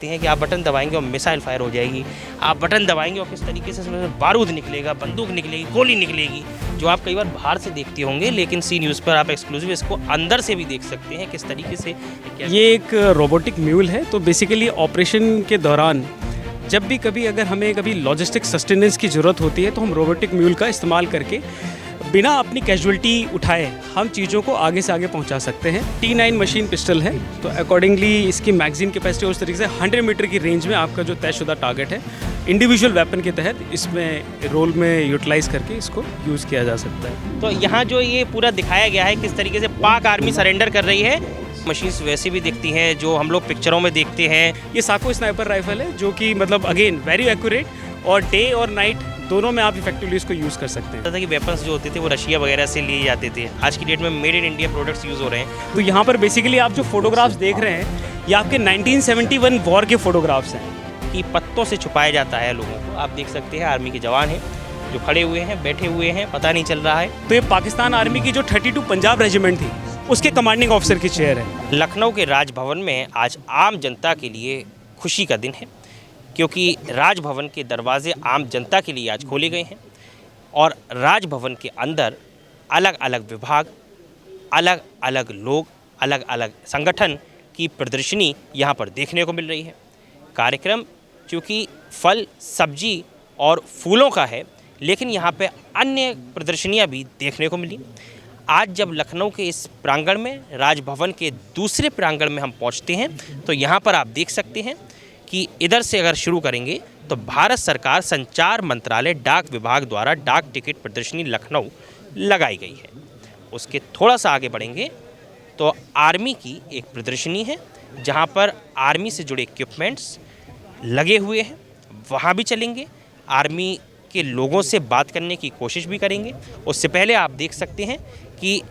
हैं कि आप बटन दबाएंगे और मिसाइल फायर हो जाएगी, आप बटन दबाएंगे और किस तरीके से इसमें बारूद निकलेगा, बंदूक निकलेगी, गोली निकलेगी, जो आप कई बार बाहर से देखते होंगे, लेकिन सी न्यूज़ पर आप एक्सक्लूसिव इसको अंदर से भी देख सकते हैं किस तरीके से। ये एक रोबोटिक म्यूल है। तो बेसिकली ऑपरेशन के दौरान जब भी कभी अगर हमें कभी लॉजिस्टिक सस्टेनेंस की ज़रूरत होती है तो हम रोबोटिक म्यूल का इस्तेमाल करके बिना अपनी कैजुअलिटी उठाए हम चीज़ों को आगे से आगे पहुंचा सकते हैं। T9 मशीन पिस्टल है, तो अकॉर्डिंगली इसकी मैगजीन कैपेसिटी उस तरीके से 100 मीटर की रेंज में आपका जो तयशुदा टारगेट है इंडिविजुअल वेपन के तहत इसमें रोल में यूटिलाइज करके इसको यूज़ किया जा सकता है। तो यहाँ जो ये पूरा दिखाया गया है किस तरीके से पाक आर्मी सरेंडर कर रही है। मशीन्स वैसे भी दिखती हैं जो हम लोग पिक्चरों में देखते हैं। ये साको स्नाइपर राइफल है जो कि मतलब अगेन वेरी एक्यूरेट और डे और नाइट दोनों में आप इफेक्टिवली इसको यूज़ कर सकते हैं। पता कि वेपन्स जो होते थे वो रशिया वगैरह से लिए जाते थे, आज की डेट में made in India products use हो रहे हैं। तो यहाँ पर बेसिकली आप जो फोटोग्राफ्स देख रहे हैं ये आपके 1971 वॉर के फोटोग्राफ्स हैं कि पत्तों से छुपाया जाता है लोगों को। आप देख सकते हैं आर्मी के जवान हैं जो खड़े हुए हैं, बैठे हुए हैं, पता नहीं चल रहा है। तो ये पाकिस्तान आर्मी की जो 32 पंजाब रेजिमेंट थी उसके कमांडिंग ऑफिसर की चेयर है। लखनऊ के राजभवन में आज आम जनता के लिए खुशी का दिन है, क्योंकि राजभवन के दरवाजे आम जनता के लिए आज खोले गए हैं और राजभवन के अंदर अलग अलग विभाग, अलग अलग लोग, अलग अलग संगठन की प्रदर्शनी यहाँ पर देखने को मिल रही है। कार्यक्रम चूँकि फल, सब्जी और फूलों का है, लेकिन यहाँ पे अन्य प्रदर्शनियाँ भी देखने को मिली। आज जब लखनऊ के इस प्रांगण में, राजभवन के दूसरे प्रांगण में हम पहुँचते हैं तो यहाँ पर आप देख सकते हैं कि इधर से अगर शुरू करेंगे तो भारत सरकार संचार मंत्रालय डाक विभाग द्वारा डाक टिकट प्रदर्शनी लखनऊ लगाई गई है। उसके थोड़ा सा आगे बढ़ेंगे तो आर्मी की एक प्रदर्शनी है जहां पर आर्मी से जुड़े इक्विपमेंट्स लगे हुए हैं, वहां भी चलेंगे, आर्मी के लोगों से बात करने की कोशिश भी करेंगे। उससे पहले आप देख सकते हैं कि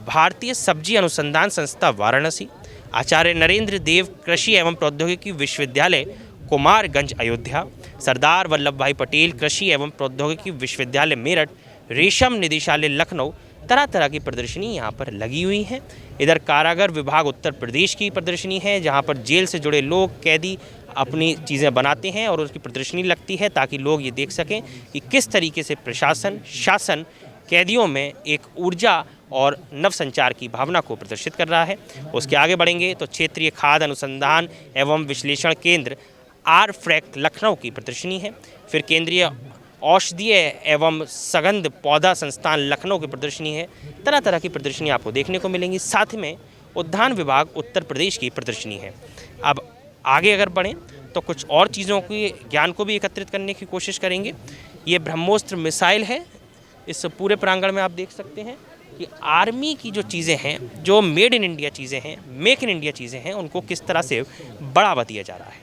भारतीय सब्जी अनुसंधान संस्था वाराणसी, आचार्य नरेंद्र देव कृषि एवं प्रौद्योगिकी विश्वविद्यालय कुमारगंज अयोध्या, सरदार वल्लभ भाई पटेल कृषि एवं प्रौद्योगिकी विश्वविद्यालय मेरठ, रेशम निदेशालय लखनऊ, तरह तरह की प्रदर्शनी यहाँ पर लगी हुई है। इधर कारागार विभाग उत्तर प्रदेश की प्रदर्शनी है जहाँ पर जेल से जुड़े लोग, कैदी अपनी चीज़ें बनाते हैं और उसकी प्रदर्शनी लगती है ताकि लोग ये देख सकें कि किस तरीके से प्रशासन, शासन कैदियों में एक ऊर्जा और नवसंचार की भावना को प्रदर्शित कर रहा है। उसके आगे बढ़ेंगे तो क्षेत्रीय खाद्य अनुसंधान एवं विश्लेषण केंद्र आरफ्रैक लखनऊ की प्रदर्शनी है। फिर केंद्रीय औषधीय एवं सगंध पौधा संस्थान लखनऊ की प्रदर्शनी है। तरह तरह की प्रदर्शनी आपको देखने को मिलेंगी। साथ में उद्यान विभाग उत्तर प्रदेश की प्रदर्शनी है। अब आगे अगर बढ़ें तो कुछ और चीज़ों के ज्ञान को भी एकत्रित करने की कोशिश करेंगे। ये ब्रह्मोस्त्र मिसाइल है। इस पूरे प्रांगण में आप देख सकते हैं कि आर्मी की जो चीज़ें हैं, जो मेड इन इंडिया चीज़ें हैं, मेक इन इंडिया चीज़ें हैं, उनको किस तरह से बढ़ावा दिया जा रहा है।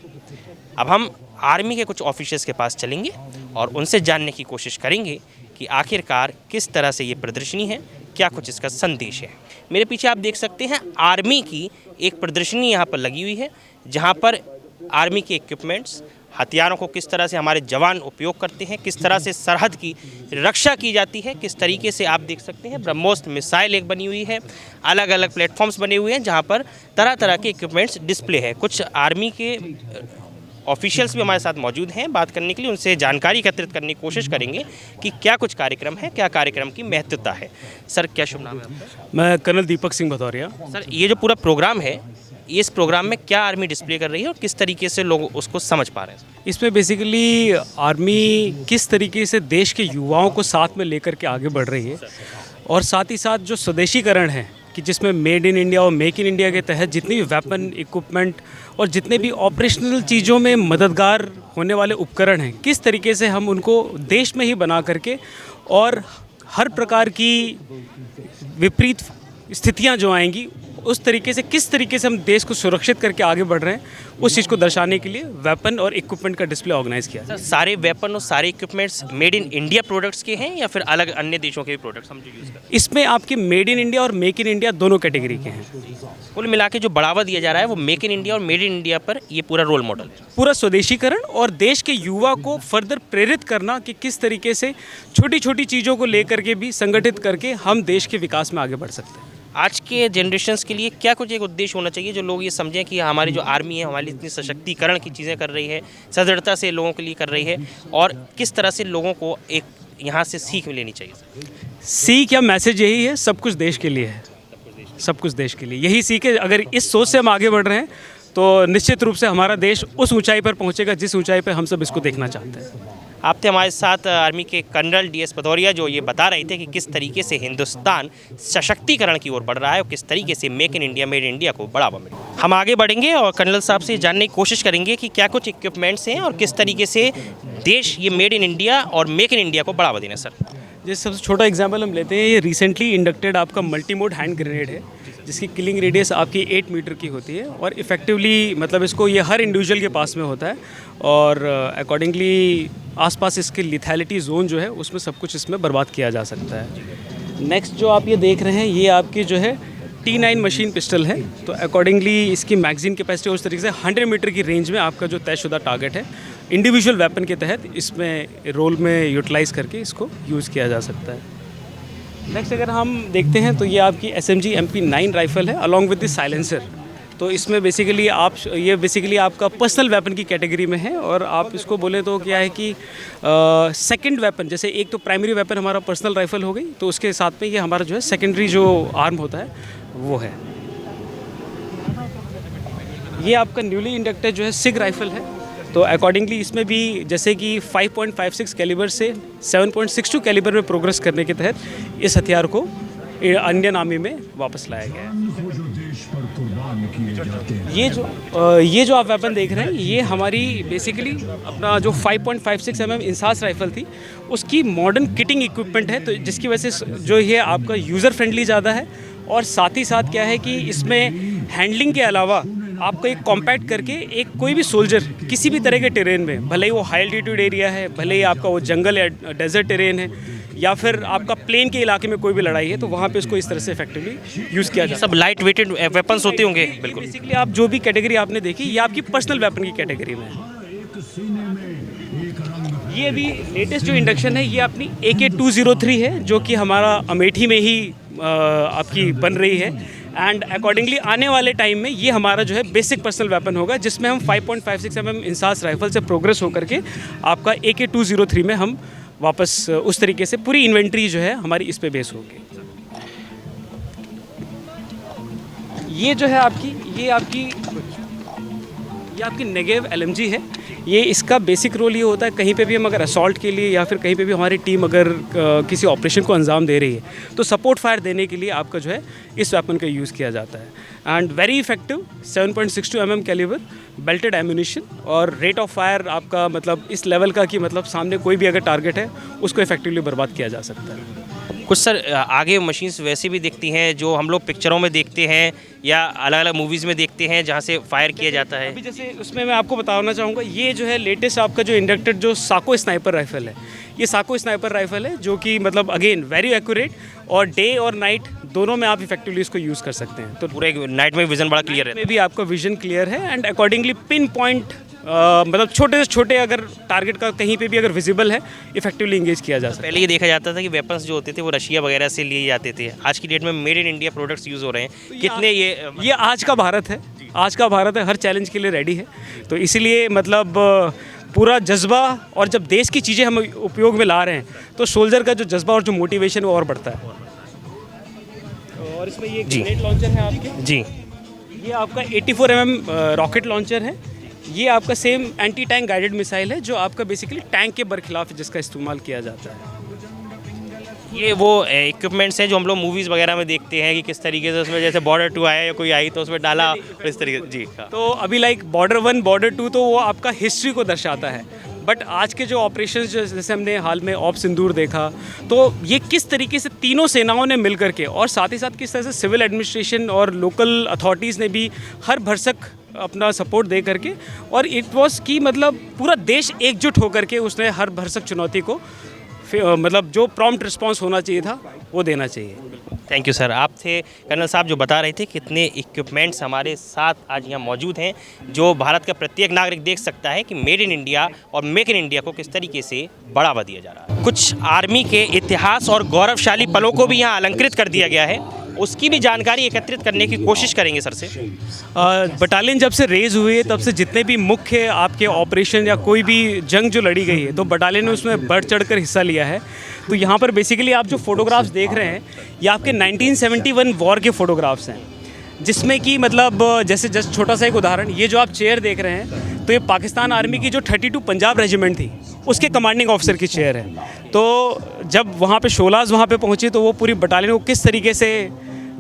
अब हम आर्मी के कुछ ऑफिसर्स के पास चलेंगे और उनसे जानने की कोशिश करेंगे कि आखिरकार किस तरह से ये प्रदर्शनी है, क्या कुछ इसका संदेश है। मेरे पीछे आप देख सकते हैं आर्मी की एक प्रदर्शनी यहाँ पर लगी हुई है जहाँ पर आर्मी के इक्विपमेंट्स, हथियारों को किस तरह से हमारे जवान उपयोग करते हैं, किस तरह से सरहद की रक्षा की जाती है, किस तरीके से आप देख सकते हैं ब्रह्मोस्त्र मिसाइल एक बनी हुई है। अलग अलग प्लेटफॉर्म्स बने हुए हैं जहां पर तरह तरह के इक्विपमेंट्स डिस्प्ले है। कुछ आर्मी के ऑफिशियल्स भी हमारे साथ मौजूद हैं बात करने के लिए। उनसे जानकारी एकत्रित करने की कोशिश करेंगे कि क्या कुछ कार्यक्रम है, क्या कार्यक्रम की महत्वता है। सर, क्या शुभ नाम है आपका? मैं कर्नल दीपक सिंह भदौरिया। सर, ये जो पूरा प्रोग्राम है, इस प्रोग्राम में क्या आर्मी डिस्प्ले कर रही है और किस तरीके से लोग उसको समझ पा रहे हैं? इसमें बेसिकली आर्मी किस तरीके से देश के युवाओं को साथ में लेकर के आगे बढ़ रही है और साथ ही साथ जो स्वदेशीकरण है कि जिसमें मेड इन इंडिया और मेक इन इंडिया के तहत जितनी भी वेपन, इक्विपमेंट और जितने भी ऑपरेशनल चीज़ों में मददगार होने वाले उपकरण हैं, किस तरीके से हम उनको देश में ही बना करके और हर प्रकार की विपरीत स्थितियां जो आएंगी उस तरीके से किस तरीके से हम देश को सुरक्षित करके आगे बढ़ रहे हैं, उस चीज़ को दर्शाने के लिए वेपन और इक्विपमेंट का डिस्प्ले ऑर्गेनाइज किया। सर, सारे वेपन और सारे equipments made in India products के हैं या फिर अलग अन्य देशों के भी प्रोडक्ट्स हम जो यूज़ करते हैं? इसमें आपके मेड इन इंडिया और मेक इन इंडिया दोनों कैटेगरी के हैं। कुल मिला के जो बढ़ावा दिया जा रहा है वो मेक इन इंडिया और मेड इन इंडिया पर ये पूरा रोल मॉडल है। पूरा स्वदेशीकरण और देश के युवा को फर्दर प्रेरित करना कि किस तरीके से छोटी छोटी चीज़ों को लेकर के भी संगठित करके हम देश के विकास में आगे बढ़ सकते हैं। आज के जनरेशन्स के लिए क्या कुछ एक उद्देश्य होना चाहिए जो लोग ये समझें कि हमारी जो आर्मी है हमारी इतनी सशक्तिकरण की चीज़ें कर रही है, सदृढ़ता से लोगों के लिए कर रही है, और किस तरह से लोगों को एक यहाँ से सीख लेनी चाहिए? सीख या मैसेज यही है, सब कुछ देश के लिए है, सब कुछ देश के लिए, यही सीख है। अगर इस सोच से हम आगे बढ़ रहे हैं तो निश्चित रूप से हमारा देश उस ऊंचाई पर पहुंचेगा जिस ऊंचाई पर हम सब इसको देखना चाहते हैं। आप थे हमारे साथ आर्मी के कर्नल DS भदौरिया, जो ये बता रहे थे कि किस तरीके से हिंदुस्तान सशक्तिकरण की ओर बढ़ रहा है और किस तरीके से make in India, made in India को बढ़ावा मिले। हम आगे बढ़ेंगे और कर्नल साहब से जानने की कोशिश करेंगे कि क्या कुछ इक्विपमेंट्स हैं और किस तरीके से देश ये मेड इन इंडिया और मेक इन इंडिया को बढ़ावा देना। सर, जैसे सबसे छोटा एग्जांपल हम लेते हैं, ये रिसेंटली इंडक्टेड आपका मल्टी मोड हैंड ग्रेनेड है, जिसकी किलिंग रेडियस आपकी 8 मीटर की होती है और इफ़ेक्टिवली मतलब इसको ये हर इंडिविजुअल के पास में होता है और अकॉर्डिंगली आसपास इसकी लिथैलिटी जोन जो है उसमें सब कुछ इसमें बर्बाद किया जा सकता है। नेक्स्ट जो आप ये देख रहे हैं ये आपकी जो है T9 मशीन पिस्टल है, तो अकॉर्डिंगली इसकी मैगजीन कैपेसिटी उस तरीके से 100 मीटर की रेंज में आपका जो तयशुदा टारगेट है इंडिविजुअल वेपन के तहत इसमें रोल में यूटिलाइज़ करके इसको यूज़ किया जा सकता है। नेक्स्ट अगर हम देखते हैं तो ये आपकी SMG MP9 राइफ़ल है अलॉन्ग विद द साइलेंसर। तो इसमें बेसिकली आपका पर्सनल वेपन की कैटेगरी में है और आप इसको बोलें तो क्या है कि सेकंड वेपन, जैसे एक तो प्राइमरी वेपन हमारा पर्सनल राइफ़ल हो गई, तो उसके साथ में ये हमारा जो है सेकेंडरी जो आर्म होता है वो है। ये आपका न्यूली इंडक्टेड जो है सिग राइफ़ल है, तो अकॉर्डिंगली इसमें भी जैसे कि 5.56 कैलिबर से 7.62 कैलिबर में प्रोग्रेस करने के तहत इस हथियार को इंडियन आर्मी में वापस लाया गया है। ये जो आप वेपन देख रहे हैं ये हमारी बेसिकली अपना जो 5.56 mm इंसास राइफ़ल थी उसकी मॉडर्न किटिंग इक्विपमेंट है, तो जिसकी वजह से जो ये आपका यूज़र फ्रेंडली ज़्यादा है और साथ ही साथ क्या है कि इसमें हैंडलिंग के अलावा आपको एक कॉम्पैक्ट करके एक कोई भी सोल्जर किसी भी तरह के टेरेन में, भले ही वो हाई एल्टीट्यूड एरिया है, भले ही आपका वो जंगल या डेजर्ट टेरेन है या फिर आपका प्लेन के इलाके में कोई भी लड़ाई है, तो वहाँ पे इसको इस तरह से इफेक्टिवली यूज़ किया जाता है। सब लाइट वेटेड वेपन्स होते होंगे। बिल्कुल, बेसिकली आप जो भी कैटेगरी आपने देखी ये आपकी पर्सनल वेपन की कैटेगरी में है। ये अभी लेटेस्ट जो इंडक्शन है ये अपनी AK-203 है, जो कि हमारा अमेठी में ही आपकी बन रही है एंड अकॉर्डिंगली आने वाले टाइम में ये हमारा जो है बेसिक पर्सनल वेपन होगा, जिसमें हम 5.56 mm इंसास राइफल से प्रोग्रेस होकर के आपका AK-203 में हम वापस उस तरीके से पूरी इन्वेंट्री जो है हमारी इस पे बेस होगी। ये जो है आपकी नेगेव LMG है। ये इसका बेसिक रोल ये होता है कहीं पे भी हम अगर असॉल्ट के लिए या फिर कहीं पे भी हमारी टीम अगर किसी ऑपरेशन को अंजाम दे रही है तो सपोर्ट फायर देने के लिए आपका जो है इस वेपन का यूज़ किया जाता है and very effective 7.62 mm calibre belted ammunition और रेट ऑफ फायर आपका मतलब इस लेवल का कि मतलब सामने कोई भी अगर टारगेट है उसको इफेक्टिवली बर्बाद किया जा सकता है। कुछ सर आगे मशीन्स वैसे भी दिखती हैं जो हम लोग पिक्चरों में देखते हैं या अलग अलग मूवीज़ में देखते हैं जहाँ से फायर किया जाता है। अभी जैसे उसमें मैं आपको बताना चाहूँगा ये जो है लेटेस्ट आपका जो इंडक्टेड जो साको स्नाइपर राइफल है, ये साको स्नाइपर राइफल है जो कि मतलब अगेन वेरी एक्यूरेट और डे और नाइट दोनों में आप इफेक्टिवली इसको यूज़ कर सकते हैं। तो पूरे नाइट में विजन बड़ा क्लियर है, में भी आपका विजन क्लियर है एंड अकॉर्डिंगली पिन पॉइंट मतलब छोटे से छोटे अगर टारगेट का कहीं पे भी अगर विजिबल है इफेक्टिवली इंगेज किया जा सकता है। पहले ये देखा जाता था कि वेपन्स जो होते थे वो रशिया वगैरह से लिए जाते थे, आज की डेट में made in India products use हो रहे हैं। तो कितने ये आज का भारत है, आज का भारत है, हर चैलेंज के लिए रेडी है, तो इसीलिए मतलब पूरा जज्बा और जब देश की चीज़ें हम उपयोग में ला रहे हैं तो सोल्जर का जो जज्बा और जो मोटिवेशन वो और बढ़ता है। और इसमें ये ग्रेनेड लॉन्चर है आपके जी, ये आपका 84 mm रॉकेट लॉन्चर है। ये आपका same anti tank guided missile है जो आपका बेसिकली टैंक के बरखिलाफ जिसका इस्तेमाल किया जाता है। ये वो इक्विपमेंट्स हैं जो हम लोग मूवीज़ वगैरह में देखते हैं कि किस तरीके से उसमें जैसे बॉर्डर 2 आया या कोई आई तो उसमें डाला इस तरीके जी। तो अभी लाइक बॉर्डर 1 बॉर्डर 2 तो वो आपका हिस्ट्री को दर्शाता है, बट आज के जो ऑपरेशंस जैसे हमने हाल में ऑप सिंदूर देखा तो ये किस तरीके से तीनों सेनाओं ने मिल करके और साथ ही साथ किस तरह से सिविल एडमिनिस्ट्रेशन और लोकल अथॉरिटीज़ ने भी हर भरसक अपना सपोर्ट दे करके और इट वाज कि मतलब पूरा देश एकजुट होकर के उसने हर भरसक चुनौती को मतलब जो प्रॉम्प्ट रिस्पांस होना चाहिए था वो देना चाहिए। Thank you sir. आप थे कर्नल साहब जो बता रहे थे कितने इक्विपमेंट्स हमारे साथ आज यहाँ मौजूद हैं जो भारत का प्रत्येक नागरिक देख सकता है कि मेड इन इंडिया और मेक इन इंडिया को किस तरीके से बढ़ावा दिया जा रहा है। कुछ आर्मी के इतिहास और गौरवशाली पलों को भी यहाँ अलंकृत कर दिया गया है, उसकी भी जानकारी एकत्रित करने की कोशिश करेंगे सर से। बटालियन जब से रेज हुई है तब से जितने भी मुख्य आपके ऑपरेशन या कोई भी जंग जो लड़ी गई है तो बटालियन ने उसमें बढ़ चढ़कर हिस्सा लिया है। तो यहाँ पर बेसिकली आप जो फोटोग्राफ्स देख रहे हैं ये आपके 1971 वॉर के फ़ोटोग्राफ्स हैं, जिसमें कि मतलब जैसे जस्ट छोटा सा एक उदाहरण, ये जो आप चेयर देख रहे हैं तो ये पाकिस्तान आर्मी की जो 32 पंजाब रेजिमेंट थी उसके कमांडिंग ऑफिसर की चेयर है। तो जब वहाँ पे शोलाज वहाँ पे पहुँचे तो वो पूरी बटालियन को किस तरीके से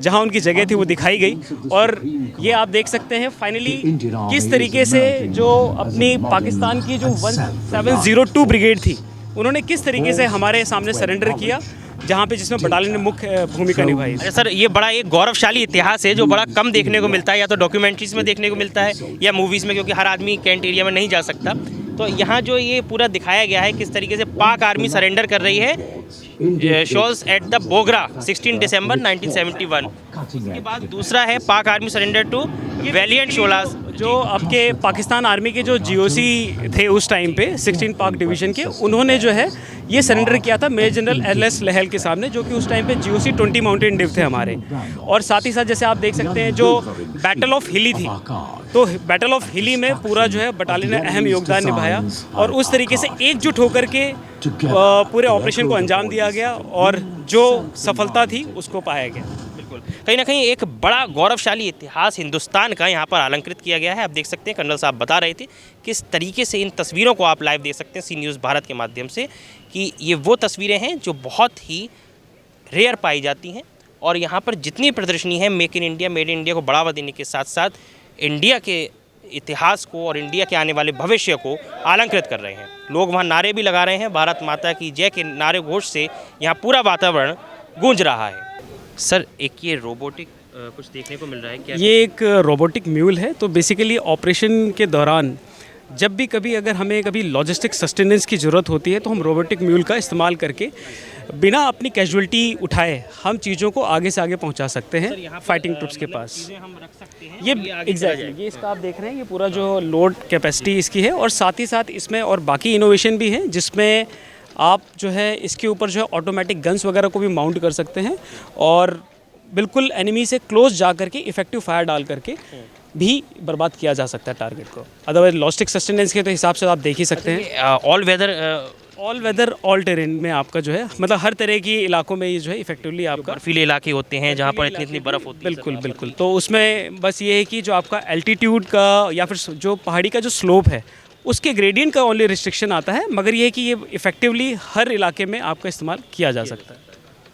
जहाँ उनकी जगह थी वो दिखाई गई। और ये आप देख सकते हैं फाइनली किस तरीके से जो अपनी पाकिस्तान की जो 1702 ब्रिगेड थी उन्होंने किस तरीके से हमारे सामने सरेंडर किया, जहाँ पे जिसमें बटालियन ने मुख्य भूमिका निभाई। अच्छा सर, ये बड़ा एक गौरवशाली इतिहास है जो बड़ा कम देखने को मिलता है, या तो डॉक्यूमेंट्रीज में देखने को मिलता है या मूवीज़ में, क्योंकि हर आदमी कैंट एरिया में नहीं जा सकता। तो यहाँ जो ये पूरा दिखाया गया है किस तरीके से पाक आर्मी सरेंडर कर रही है, शोल्स एट द बोगरा 16 दिसंबर 1971। उसके बाद दूसरा है पाक आर्मी सरेंडर टू वैलियंट शोलास, जो आपके पाकिस्तान आर्मी के जो जीओसी थे उस टाइम पे 16 पाक डिवीज़न के, उन्होंने जो है ये सरेंडर किया था मेजर जनरल एल.एस. लहल के सामने, जो कि उस टाइम पे जीओसी 20 माउंटेन डिव थे हमारे। और साथ ही साथ जैसे आप देख सकते हैं जो बैटल ऑफ हिली थी, तो बैटल ऑफ हिली में पूरा जो है बटालियन ने अहम योगदान निभाया और उस तरीके से एकजुट होकर के पूरे ऑपरेशन को अंजाम दिया गया और जो सफलता थी उसको पाया गया। बिल्कुल, कहीं ना कहीं एक बड़ा गौरवशाली इतिहास हिंदुस्तान का यहाँ पर अलंकृत किया गया है। आप देख सकते हैं कर्नल साहब बता रहे थे किस तरीके से इन तस्वीरों को आप लाइव देख सकते हैं सी न्यूज़ भारत के माध्यम से, कि ये वो तस्वीरें हैं जो बहुत ही रेयर पाई जाती हैं। और यहाँ पर जितनी प्रदर्शनी है make in India, made in India को बढ़ावा देने के साथ साथ इंडिया के इतिहास को और इंडिया के आने वाले भविष्य को अलंकृत कर रहे हैं। लोग वहाँ नारे भी लगा रहे हैं, भारत माता की जय के नारे घोष से यहाँ पूरा वातावरण गूंज रहा है। सर, एक ये रोबोटिक कुछ देखने को मिल रहा है क्या? ये एक रोबोटिक म्यूल है। तो बेसिकली ऑपरेशन के दौरान जब भी कभी अगर हमें कभी लॉजिस्टिक सस्टेनेंस की ज़रूरत होती है तो हम रोबोटिक म्यूल का इस्तेमाल करके बिना अपनी कैजुअलिटी उठाए हम चीज़ों को आगे से आगे पहुंचा सकते हैं फाइटिंग ट्रुप्स के पास। हम रख सकते हैं ये एग्जैक्टली ये इसका आप देख रहे हैं, ये पूरा जो लोड कैपेसिटी इसकी है। और साथ ही साथ इसमें और बाकी इनोवेशन भी हैं जिसमें आप जो है इसके ऊपर जो है ऑटोमेटिक गन्स वगैरह को भी माउंट कर सकते हैं और बिल्कुल एनिमी से क्लोज जा करके इफेक्टिव फायर डाल करके भी बर्बाद किया जा सकता है टारगेट को। अदरवाइज लॉजिस्टिक सस्टेनेंस के तो हिसाब से आप देख ही सकते हैं। ऑल वेदर ऑल टेरेन में आपका जो है मतलब हर तरह की इलाकों में ये जो है इफेक्टिवली आपका बर्फीले इलाके होते हैं जहाँ पर इतनी बर्फ़ होती है। बिल्कुल बिल्कुल। तो उसमें बस ये है कि जो आपका एल्टीट्यूड का या फिर जो पहाड़ी का जो स्लोप है उसके ग्रेडियंट का ओनली रिस्ट्रिक्शन आता है, मगर ये है कि ये इफेक्टिवली हर इलाके में आपका इस्तेमाल किया जा सकता है।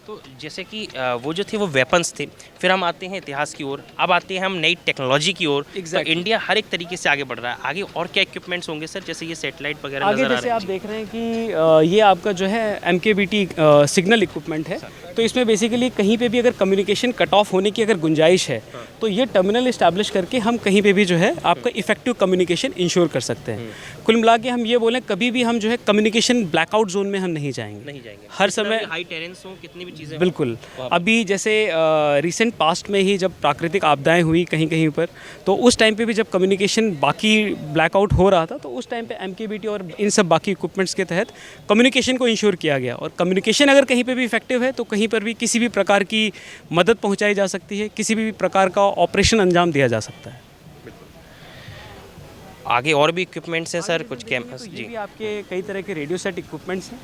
तो जैसे कि वो जो थे वो वेपन्स थे, फिर हम आते हैं इतिहास की ओर, अब आते हैं हम नई टेक्नोलॉजी की ओर। तो इंडिया हर एक तरीके से आगे बढ़ रहा है। आगे और क्या इक्विपमेंट्स होंगे सर, जैसे ये सैटेलाइट वगैरह आगे नजर आ जैसे रहे हैं? आप देख रहे हैं कि ये आपका जो है MKBT सिग्नल इक्विपमेंट है। तो इसमें बेसिकली कहीं पे भी अगर कम्युनिकेशन कट ऑफ होने की अगर गुंजाइश है तो ये टर्मिनल इस्टेब्लिश करके हम कहीं पे भी जो है आपका इफेक्टिव कम्युनिकेशन इंश्योर कर सकते हैं। कुल मिला के हम ये बोलें कभी भी हम जो है कम्युनिकेशन ब्लैकआउट जोन में हम नहीं जाएंगे हर समय। हाई टेरेंस हो, कितनी भी चीज़ें बिल्कुल। अभी जैसे रिसेंट पास्ट में ही जब प्राकृतिक आपदाएं हुई कहीं कहीं पर, तो उस टाइम पे भी जब कम्युनिकेशन बाकी ब्लैकआउट हो रहा था तो उस टाइम पे MKBT और इन सब बाकी इक्विपमेंट्स के तहत कम्युनिकेशन को इंश्योर किया गया। और कम्युनिकेशन अगर कहीं पे भी इफेक्टिव है तो कहीं पर भी किसी भी प्रकार की मदद पहुंचाई जा सकती है, किसी भी प्रकार का ऑपरेशन अंजाम दिया जा सकता है। आगे और भी इक्विपमेंट्स हैं सर, कुछ कैंपस जी? आपके कई तरह के रेडियो सेट इक्विपमेंट्स हैं।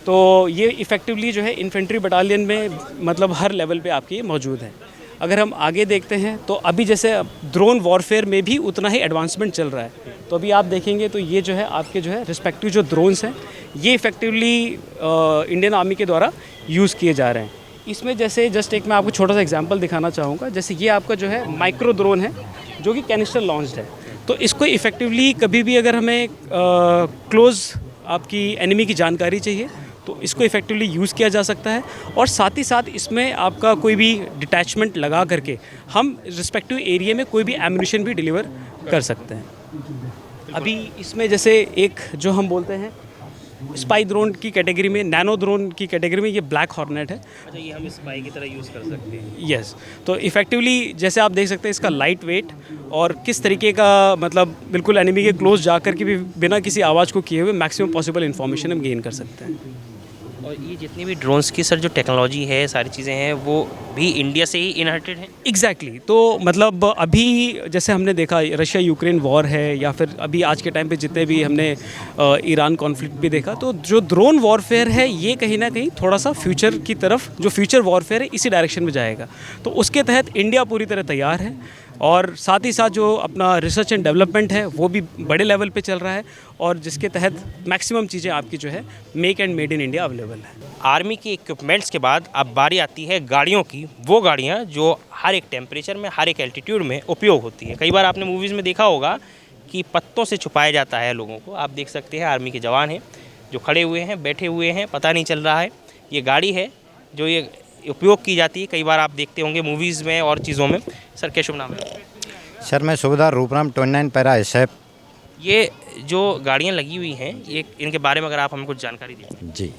तो ये इफ़ेक्टिवली जो है इन्फेंट्री बटालियन में मतलब हर लेवल पे आपके मौजूद हैं। अगर हम आगे देखते हैं तो अभी जैसे ड्रोन वॉरफेयर में भी उतना ही एडवांसमेंट चल रहा है। तो अभी आप देखेंगे तो ये जो है आपके जो है रिस्पेक्टिव जो ड्रोन्स हैं ये इफ़ेक्टिवली इंडियन आर्मी के द्वारा यूज़ किए जा रहे हैं। इसमें जैसे जस्ट एक मैं आपको छोटा सा एग्जांपल दिखाना चाहूँगा। जैसे ये आपका जो है माइक्रो ड्रोन है जो कि कैनिस्टर लॉन्च्ड है। तो इसको इफ़ेक्टिवली कभी भी अगर हमें क्लोज़ आपकी एनिमी की जानकारी चाहिए तो इसको इफ़ेक्टिवली यूज़ किया जा सकता है। और साथ ही साथ इसमें आपका कोई भी डिटैचमेंट लगा करके हम रिस्पेक्टिव एरिया में कोई भी एम्यूनिशन भी डिलीवर कर सकते हैं। अभी इसमें जैसे एक जो हम बोलते हैं स्पाई ड्रोन की कैटेगरी में, नैनो ड्रोन की कैटेगरी में ये ब्लैक हॉर्नेट है। अच्छा, ये हम स्पाई की तरह यूज़ कर सकते हैं। यस। तो इफ़ेक्टिवली जैसे आप देख सकते हैं इसका लाइट वेट और किस तरीके का मतलब बिल्कुल एनिमी के क्लोज जा कर के भी बिना किसी आवाज़ को किए हुए मैक्सिमम पॉसिबल इन्फॉर्मेशन हम गेन कर सकते हैं। और ये जितनी भी ड्रोन्स की सर जो टेक्नोलॉजी है, सारी चीज़ें हैं, वो भी इंडिया से ही इनहर्टेड हैं? एग्जैक्टली तो मतलब अभी जैसे हमने देखा रशिया यूक्रेन वॉर है, या फिर अभी आज के टाइम पे जितने भी हमने ईरान कॉन्फ्लिक्ट भी देखा, तो जो ड्रोन वॉरफेयर है ये कहीं ना कहीं थोड़ा सा फ्यूचर की तरफ, जो फ्यूचर वॉरफेयर है इसी डायरेक्शन में जाएगा। तो उसके तहत इंडिया पूरी तरह तैयार है, और साथ ही साथ जो अपना रिसर्च एंड डेवलपमेंट है वो भी बड़े लेवल पे चल रहा है, और जिसके तहत मैक्सिमम चीज़ें आपकी जो है make and made in India available है। आर्मी के इक्विपमेंट्स के बाद अब बारी आती है गाड़ियों की, वो गाड़ियाँ जो हर एक टेम्परेचर में, हर एक एल्टीट्यूड में उपयोग होती है। कई बार आपने मूवीज़ में देखा होगा कि पत्तों से छुपाया जाता है लोगों को। आप देख सकते हैं आर्मी के जवान हैं जो खड़े हुए हैं, बैठे हुए हैं, पता नहीं चल रहा है। ये गाड़ी है जो ये उपयोग की जाती है, कई बार आप देखते होंगे मूवीज़ में और चीज़ों में। सर क्या शुभ नाम है? सर मैं सुबेदार रूपराम 29 पैरा एसएफ। ये जो गाड़ियाँ लगी हुई हैं, ये इनके बारे में अगर आप हमें कुछ जानकारी दें। जी,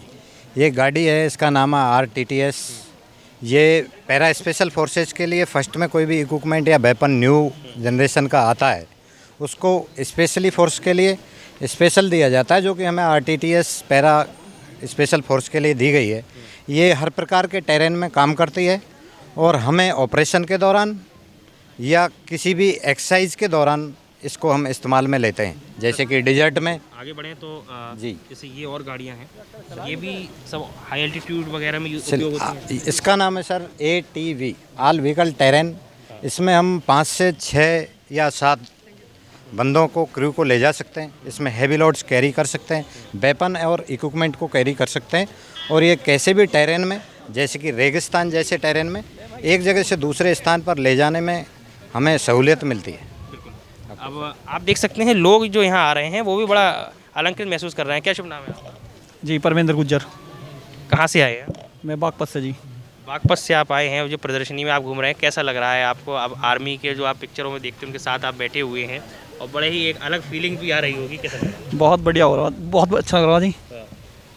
ये गाड़ी है, इसका नाम है RTTS। ये पैरा स्पेशल फोर्सेज के लिए फर्स्ट में कोई भी इक्विपमेंट या वेपन न्यू जनरेशन का आता है, उसको स्पेशली फोर्स के लिए स्पेशल दिया जाता है, जो कि हमें RTTS पैरा स्पेशल फोर्स के लिए दी गई है। ये हर प्रकार के टेरेन में काम करती है, और हमें ऑपरेशन के दौरान या किसी भी एक्सरसाइज के दौरान इसको हम इस्तेमाल में लेते हैं, जैसे कि डिजर्ट में। आगे बढ़ें तो जी, जैसे ये और गाड़ियाँ हैं, ये भी सब हाई एल्टीट्यूड वगैरह में उपयोग होती हैं। इसका नाम है sir ATV, all vehicle terrain. इसमें हम 5 से 6 या 7 बंदों को, क्रू को ले जा सकते हैं। इसमें हैवी लोड्स कैरी कर सकते हैं, वेपन और इक्विपमेंट को कैरी कर सकते हैं, और ये कैसे भी टेरेन में, जैसे कि रेगिस्तान जैसे टेरेन में, एक जगह से दूसरे स्थान पर ले जाने में हमें सहूलियत मिलती है। अब आप देख सकते हैं लोग जो यहाँ आ रहे हैं वो भी बड़ा अलंकृत महसूस कर रहे हैं। क्या शुभ नाम है आपका? जी परमेंद्र गुज्जर। कहाँ से आए हैं? मैं बागपत से जी। बागपत से आप आए हैं, जो प्रदर्शनी में आप घूम रहे हैं, कैसा लग रहा है आपको? अब आर्मी के जो आप पिक्चरों में देखते हैं उनके साथ आप बैठे हुए हैं, और बड़े ही एक अलग फीलिंग भी आ रही होगी, कैसा लग रहा है? बहुत बढ़िया हो रहा, बहुत अच्छा लग रहा जी।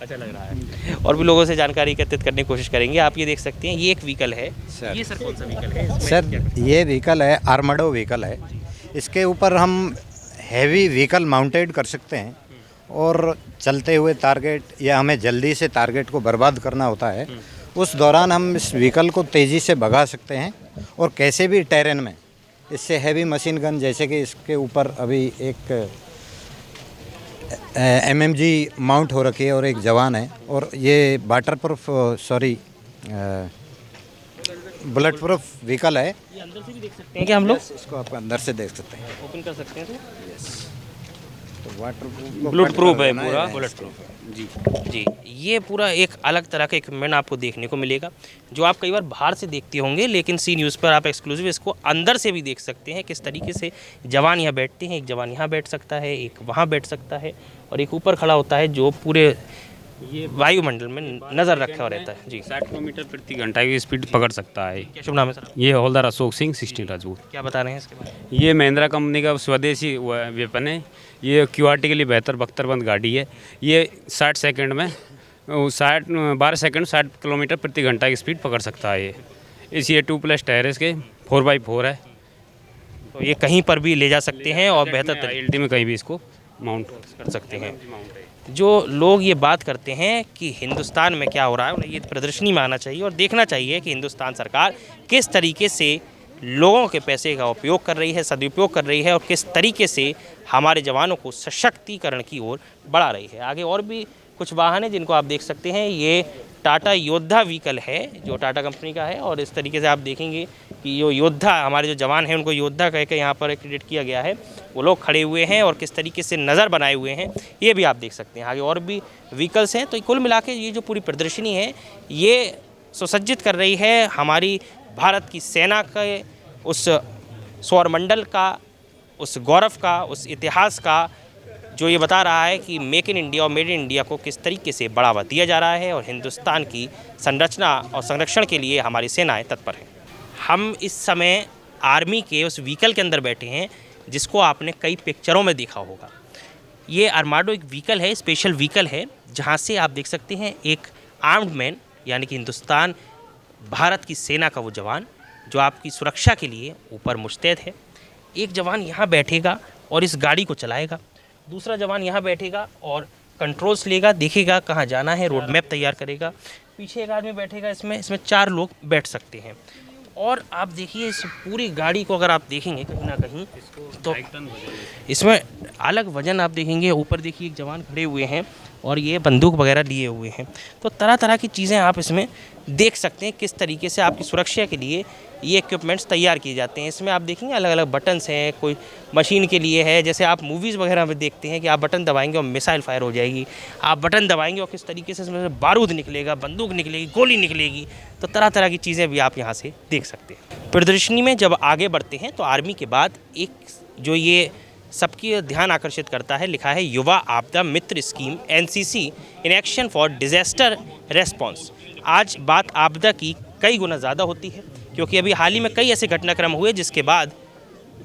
अच्छा लग रहा है। और भी लोगों से जानकारी एकत्रित करने की कोशिश करेंगे। आप ये देख सकते हैं, ये एक व्हीकल है। ये सर कौन सा व्हीकल है? सर ये व्हीकल है, आर्मडो व्हीकल है। इसके ऊपर हम हैवी व्हीकल माउंटेड कर सकते हैं, और चलते हुए टारगेट या हमें जल्दी से टारगेट को बर्बाद करना होता है, उस दौरान हम इस व्हीकल को तेज़ी से भगा सकते हैं, और कैसे भी टेरेन में इससे हैवी मशीन गन, जैसे कि इसके ऊपर अभी एक MMG माउंट हो रखी है और एक जवान है, और ये water proof bullet proof vehicle है। ये अंदर से भी देख सकते हैं क्या हम लोग? इसको आप अंदर से देख सकते हैं। ओपन कर सकते हैं तो वाटर बुलेट प्रूफ है, पूरा बुलेट प्रूफ है। जी जी, ये पूरा एक अलग तरह का इक्विपमेंट आपको देखने को मिलेगा, जो आप कई बार बाहर से देखते होंगे, लेकिन सी न्यूज़ पर आप एक्सक्लूसिव इसको अंदर से भी देख सकते हैं। किस तरीके से जवान यहाँ बैठते हैं, एक जवान यहाँ बैठ सकता है, एक वहाँ बैठ सकता है, और एक ऊपर खड़ा होता है जो पूरे ये वायुमंडल में नज़र रखा रहता है। जी, 60 किलोमीटर प्रति घंटा की स्पीड पकड़ सकता है। क्या शुभ नाम है सर? ये हवलदार अशोक सिंह 16 राजपूत। क्या बता रहे हैं इसके बारे में? ये महिंद्रा कंपनी का स्वदेशी वेपन है। ये QRT के लिए बेहतर बख्तरबंद गाड़ी है। ये 60 सेकंड में 12 सेकंड 60 किलोमीटर प्रति घंटा की स्पीड पकड़ सकता है। ये 2+ टायर है, इसके 4x4 है। तो ये कहीं पर भी ले जा सकते हैं और बेहतर तरीके ILT में कहीं भी इसको माउंट कर सकते हैं। जो लोग ये बात करते हैं कि हिंदुस्तान में क्या हो रहा है, उन्हें ये प्रदर्शनी में आना चाहिए और देखना चाहिए कि हिंदुस्तान सरकार किस तरीके से लोगों के पैसे का उपयोग कर रही है, सदुपयोग कर रही है, और किस तरीके से हमारे जवानों को सशक्तिकरण की ओर बढ़ा रही है। आगे और भी कुछ वाहन है जिनको आप देख सकते हैं। ये टाटा योद्धा व्हीकल है जो टाटा कंपनी का है, और इस तरीके से आप देखेंगे कि ये योद्धा, हमारे जो जवान हैं उनको योद्धा कह के यहाँ पर क्रेडिट किया गया है। वो लोग खड़े हुए हैं और किस तरीके से नज़र बनाए हुए हैं, ये भी आप देख सकते हैं। आगे और भी व्हीकल्स हैं। तो कुल मिला के ये जो पूरी प्रदर्शनी है, ये सुसज्जित कर रही है हमारी भारत की सेना के उस सौरमंडल का, उस गौरव का, उस इतिहास का, जो ये बता रहा है कि मेक इन इंडिया और मेड इन इंडिया को किस तरीके से बढ़ावा दिया जा रहा है, और हिंदुस्तान की संरचना और संरक्षण के लिए हमारी सेनाएं तत्पर हैं। हम इस समय आर्मी के उस व्हीकल के अंदर बैठे हैं जिसको आपने कई पिक्चरों में देखा होगा। ये आर्माडो एक व्हीकल है, स्पेशल व्हीकल है, जहाँ से आप देख सकते हैं एक आर्म्ड मैन, यानी कि हिंदुस्तान भारत की सेना का वो जवान जो आपकी सुरक्षा के लिए ऊपर मुस्तैद है। एक जवान यहाँ बैठेगा और इस गाड़ी को चलाएगा, दूसरा जवान यहाँ बैठेगा और कंट्रोल्स लेगा, देखेगा कहाँ जाना है, रोड मैप तैयार करेगा। पीछे एक आदमी बैठेगा, इसमें 4 लोग बैठ सकते हैं। और आप देखिए इस पूरी गाड़ी को अगर आप देखेंगे कहीं ना कहीं तो इसमें अलग वजन आप देखेंगे। ऊपर देखिए एक जवान खड़े हुए हैं और ये बंदूक वगैरह लिए हुए हैं। तो तरह तरह की चीज़ें आप इसमें देख सकते हैं, किस तरीके से आपकी सुरक्षा के लिए ये इक्विपमेंट्स तैयार किए जाते हैं। इसमें आप देखेंगे अलग अलग बटन्स हैं, कोई मशीन के लिए है, जैसे आप मूवीज़ वगैरह में देखते हैं कि आप बटन दबाएंगे और मिसाइल फायर हो जाएगी, आप बटन दबाएंगे और किस तरीके से इसमें से बारूद निकलेगा, बंदूक निकलेगी, गोली निकलेगी। तो तरह तरह की चीज़ें भी आप यहाँ से देख सकते हैं। प्रदर्शनी में जब आगे बढ़ते हैं तो आर्मी के बाद एक जो ये सबकी ध्यान आकर्षित करता है, लिखा है युवा आपदा मित्र scheme NCC in action for disaster response. आज बात आपदा की कई गुना ज़्यादा होती है, क्योंकि अभी हाल ही में कई ऐसे घटनाक्रम हुए जिसके बाद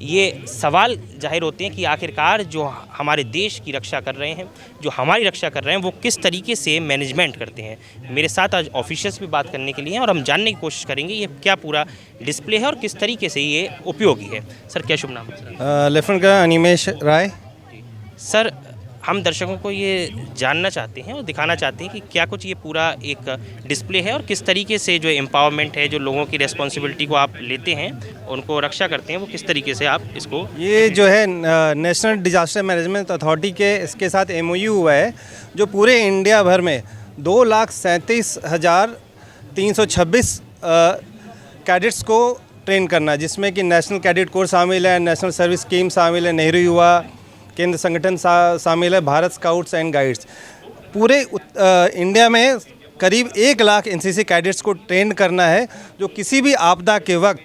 ये सवाल जाहिर होते हैं कि आखिरकार जो हमारे देश की रक्षा कर रहे हैं, जो हमारी रक्षा कर रहे हैं, वो किस तरीके से मैनेजमेंट करते हैं। मेरे साथ आज ऑफिसर्स भी बात करने के लिए हैं और हम जानने की कोशिश करेंगे ये क्या पूरा डिस्प्ले है और किस तरीके से ये उपयोगी है। सर क्या शुभ नाम है? लेफ्टिनेंट कर्नल अनिमेश राय। सर हम दर्शकों को ये जानना चाहते हैं और दिखाना चाहते हैं कि क्या कुछ ये पूरा एक डिस्प्ले है और किस तरीके से जो एम्पावरमेंट है, जो लोगों की रिस्पॉन्सिबिलिटी को आप लेते हैं, उनको रक्षा करते हैं, वो किस तरीके से आप इसको। ये जो है नेशनल डिजास्टर मैनेजमेंट अथॉरिटी के इसके साथ MOU हुआ है, जो पूरे इंडिया भर में 2,37,326 कैडेट्स को ट्रेन करना, जिसमें कि नेशनल कैडेट कोर शामिल है, नेशनल सर्विस स्कीम शामिल है, नेहरू युवा केंद्र संगठन शामिल है, भारत स्काउट्स एंड गाइड्स। पूरे इंडिया में करीब 1 लाख NCC कैडेट्स को ट्रेन करना है, जो किसी भी आपदा के वक्त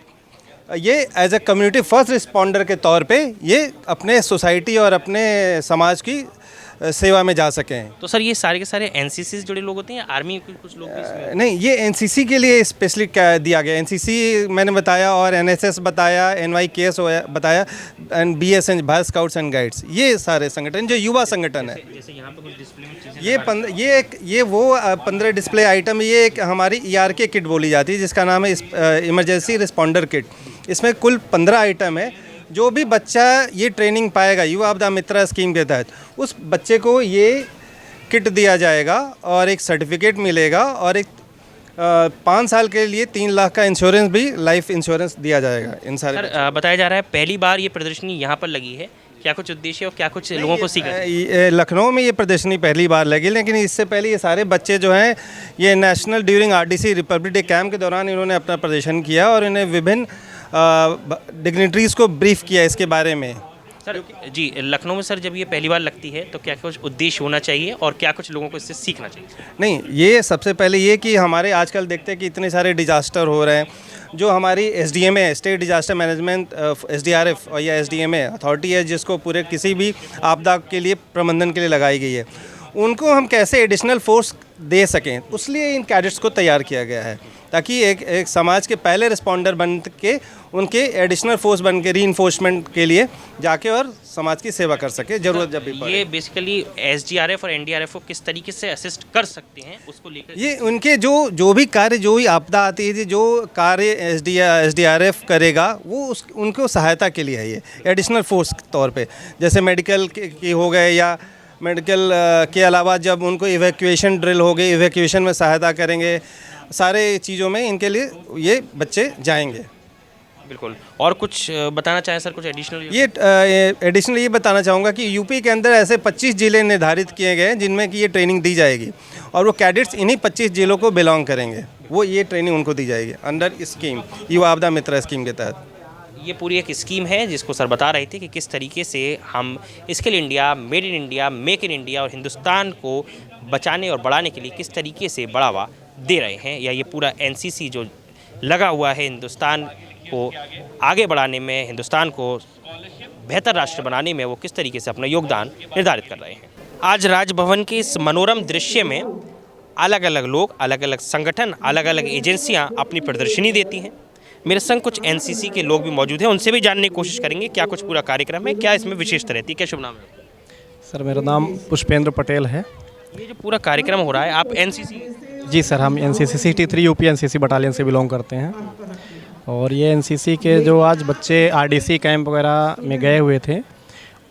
ये as a community first responder के तौर पे ये अपने सोसाइटी और अपने समाज की सेवा में जा सकें। तो सर ये सारे के सारे NCC से जुड़े लोग होते हैं या आर्मी के कुछ लोग भी इसमें? नहीं, ये NCC के लिए स्पेशली दिया गया। NCC मैंने बताया और NSS बताया, NYKS बताया and BSN Bharat scouts and guides, ये सारे संगठन जो युवा संगठन है। जैसे यहाँ पे कुछ डिस्प्ले में चीजें ये वो 15 डिस्प्ले आइटम, ये एक हमारी ERK किट बोली जाती है, जिसका नाम है इमरजेंसी रिस्पॉन्डर किट। इसमें कुल 15 आइटम है। जो भी बच्चा ये ट्रेनिंग पाएगा युवा आपदा मित्र स्कीम के तहत, उस बच्चे को ये किट दिया जाएगा और एक सर्टिफिकेट मिलेगा और एक 5 साल के लिए 3 लाख का इंश्योरेंस भी, लाइफ इंश्योरेंस दिया जाएगा इन सारे। सर बताया जा रहा है पहली बार ये प्रदर्शनी यहाँ पर लगी है, क्या कुछ उद्देश्य और क्या कुछ लोगों को सीखा? लखनऊ में ये प्रदर्शनी पहली बार लगी, लेकिन इससे पहले ये सारे बच्चे जो हैं ये national during RDC Republic day camp के दौरान इन्होंने अपना प्रदर्शन किया और इन्हें विभिन्न डिग्निटरीज़ को ब्रीफ किया इसके बारे में। सर जी, लखनऊ में सर जब ये पहली बार लगती है तो क्या कुछ उद्देश्य होना चाहिए और क्या कुछ लोगों को इससे सीखना चाहिए? नहीं, ये सबसे पहले ये कि हमारे आजकल देखते हैं कि इतने सारे डिजास्टर हो रहे हैं, जो हमारी SDMA state disaster management SDRF और या SDMA अथॉरिटी है, जिसको पूरे किसी भी आपदा के लिए प्रबंधन के लिए लगाई गई है, उनको हम कैसे एडिशनल फोर्स दे सकें, उसलिए इन कैडेट्स को तैयार किया गया है, ताकि एक समाज के पहले रिस्पॉन्डर बन के उनके एडिशनल फोर्स बन के रीइंफोर्समेंट के लिए जाके और समाज की सेवा कर सके ज़रूरत जब भी पड़े। ये बेसिकली SDRF और NDRF को किस तरीके से असिस्ट कर सकते हैं उसको लेकर ये उनके जो भी कार्य, जो भी आपदा आती है, जो कार्य SDRF करेगा वो उनको सहायता के लिए है, ये एडिशनल फोर्स के तौर पे। जैसे मेडिकल की हो गए या मेडिकल के अलावा जब उनको इवैक्यूएशन ड्रिल हो गई, इवैक्यूएशन में सहायता करेंगे, सारे चीज़ों में इनके लिए ये बच्चे जाएंगे। बिल्कुल। और कुछ बताना चाहें सर, कुछ एडिशनल? ये एडिशनल ये बताना चाहूँगा कि यूपी के अंदर ऐसे 25 ज़िले निर्धारित किए गए हैं जिनमें कि ये ट्रेनिंग दी जाएगी और वो कैडेट्स इन्हीं 25 ज़िलों को बिलोंग करेंगे, वो ये ट्रेनिंग उनको दी जाएगी अंडर स्कीम युवा आपदा मित्र स्कीम के तहत। ये पूरी एक स्कीम है जिसको सर बता रहे थे कि किस तरीके से हम skill India, made in India, make in India और हिंदुस्तान को बचाने और बढ़ाने के लिए किस तरीके से बढ़ावा दे रहे हैं, या ये पूरा NCC जो लगा हुआ है हिंदुस्तान को आगे बढ़ाने में, हिंदुस्तान को बेहतर राष्ट्र बनाने में, वो किस तरीके से अपना योगदान निर्धारित कर रहे हैं। आज राजभवन के इस मनोरम दृश्य में अलग अलग लोग, अलग अलग संगठन, अलग अलग एजेंसियां अपनी प्रदर्शनी देती हैं। मेरे संग कुछ NCC के लोग भी मौजूद हैं, उनसे भी जानने की कोशिश करेंगे क्या कुछ पूरा कार्यक्रम है, क्या इसमें विशेषता रहती है। क्या शुभ नाम है? सर मेरा नाम पुष्पेंद्र पटेल है। ये जो पूरा कार्यक्रम हो रहा है, आप NCC? जी सर, हम NCC 63 UP NCC बटालियन से बिलोंग करते हैं और ये NCC के जो आज बच्चे RDC कैंप वगैरह में गए हुए थे,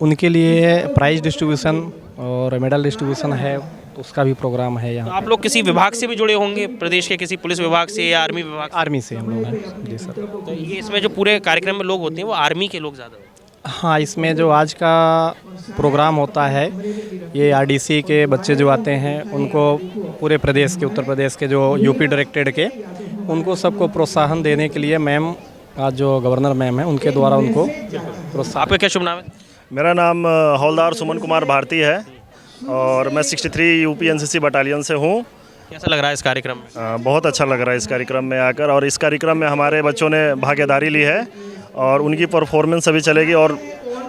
उनके लिए प्राइज़ डिस्ट्रीब्यूशन और मेडल डिस्ट्रीब्यूशन है, तो उसका भी प्रोग्राम है तो यहाँ। आप लोग किसी विभाग से भी जुड़े होंगे, प्रदेश के किसी पुलिस विभाग से या आर्मी विभाग आर्मी से हम लोग हैं जी सर। से? तो ये इसमें जो पूरे कार्यक्रम में लोग होते हैं वो आर्मी के लोग ज़्यादा होते हैं। हाँ, इसमें जो आज का प्रोग्राम होता है, ये आरडीसी के बच्चे जो आते हैं उनको पूरे प्रदेश के, उत्तर प्रदेश के जो यूपी डायरेक्टेड के, उनको सबको प्रोत्साहन देने के लिए मैम, आज जो गवर्नर मैम है उनके द्वारा उनको प्रोत्साहन। आपका क्या शुभ नाम है? मेरा नाम हौलदार सुमन कुमार भारती है और मैं 63 यूपी एनसीसी बटालियन से हूँ। कैसा लग रहा है इस कार्यक्रम में? बहुत अच्छा लग रहा है इस कार्यक्रम में आकर, और इस कार्यक्रम में हमारे बच्चों ने भागीदारी ली है और उनकी परफॉर्मेंस अभी चलेगी, और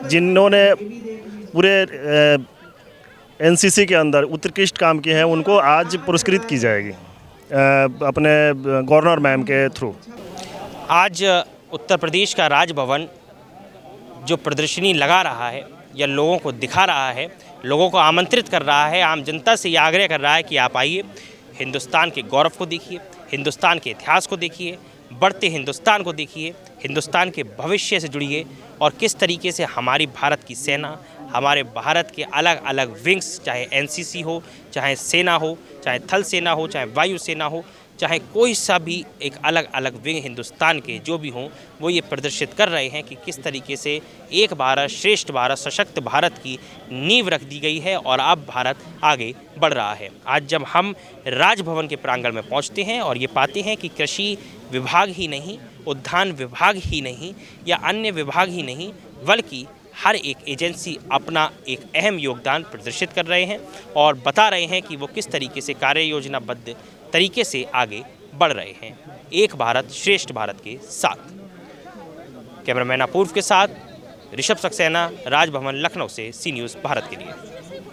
जिन्होंने पूरे एनसीसी के अंदर उत्कृष्ट काम किए हैं उनको आज पुरस्कृत की जाएगी अपने गवर्नर मैम के थ्रू। आज उत्तर प्रदेश का राजभवन जो प्रदर्शनी लगा रहा है या लोगों को दिखा रहा है, लोगों को आमंत्रित कर रहा है, आम जनता से ये आग्रह कर रहा है कि आप आइए, हिंदुस्तान के गौरव को देखिए, हिंदुस्तान के इतिहास को देखिए, बढ़ते हिंदुस्तान को देखिए, हिंदुस्तान के भविष्य से जुड़िए और किस तरीके से हमारी भारत की सेना, हमारे भारत के अलग अलग विंग्स, चाहे एनसीसी हो, चाहे सेना हो, चाहे थल सेना हो, चाहे वायु सेना हो, चाहे कोई सा भी एक अलग अलग विंग हिंदुस्तान के जो भी हों, वो ये प्रदर्शित कर रहे हैं कि किस तरीके से एक भारत श्रेष्ठ भारत, सशक्त भारत की नींव रख दी गई है और अब भारत आगे बढ़ रहा है। आज जब हम राजभवन के प्रांगण में पहुंचते हैं और ये पाते हैं कि कृषि विभाग ही नहीं, उद्यान विभाग ही नहीं या अन्य विभाग ही नहीं, बल्कि हर एक एजेंसी अपना एक अहम योगदान प्रदर्शित कर रहे हैं और बता रहे हैं कि वो किस तरीके से कार्य योजनाबद्ध तरीके से आगे बढ़ रहे हैं, एक भारत श्रेष्ठ भारत के साथ। कैमरामैन अपूर्व के साथ ऋषभ सक्सेना, राजभवन लखनऊ से, सी न्यूज़ भारत के लिए।